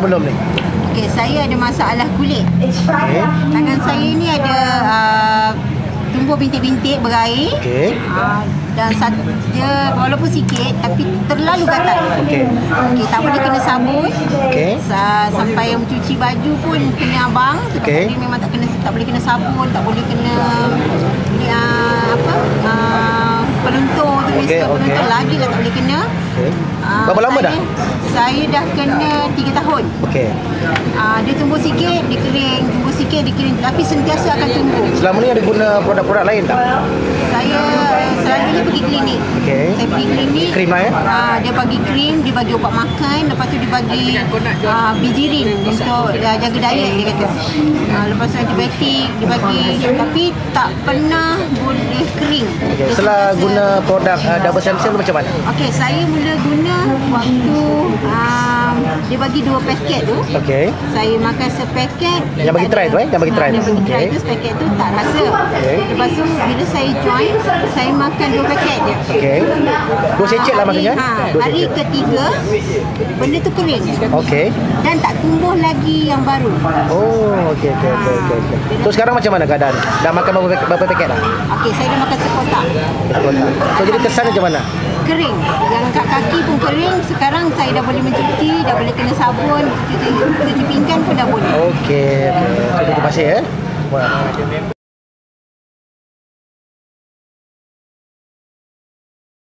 sebelum ni? Okey, saya ada masalah kulit. Okey. Tangan saya ni ada tumbuh bintik-bintik berair. Okey. Dan dia walaupun sikit tapi terlalu gatal. Okey. Okey, tak boleh kena sabun. Okey. Sampai mencuci baju pun kena abang. Okey. Dia memang tak boleh kena sabun, tak boleh kena peluntur tu, peluntur lagi lah tak boleh kena. Okey. Berapa lama dah? Saya dah kena 3 tahun. Okey. Dia tumbuh sikit, dia kering, tumbuh sikit, dia kering, tapi sentiasa akan tumbuh. Selama ni ada guna produk-produk lain tak? Saya selalunya pergi klinik. Okey. Saya pergi klinik. Krim lah ya? Dia bagi krim, dia bagi ubat makan, lepas tu dia bagi bijirin untuk jaga diet dia kata. Lepas tu antibiotik dia bagi, tapi tak pernah boleh kering. Okay. Setelah guna produk Double Stem Cell macam mana? Okey, saya mula guna waktu dia bagi 2 paket tu. Okey. Saya makan sepaket. Yang bagi try tu Yang bagi try tu. Yang bagi try tu sepaket tu tak rasa. Okay. Lepas tu bila saya join, saya makan 2 paket je. Okey. 2 secet lah maksudnya? Hari ketiga benda tu kering. Okey. Dan tak tumbuh lagi yang baru. Oh, okey. So sekarang macam mana keadaan? Dah makan berapa paket dah? Okey, saya dah makan sekotak. So jadi kesan macam mana? Kering. Yang kat kaki pun kering. Sekarang saya dah boleh mencuci, dah boleh kena sabun, cuci pinggan pun dah boleh. Okey. Terima kasih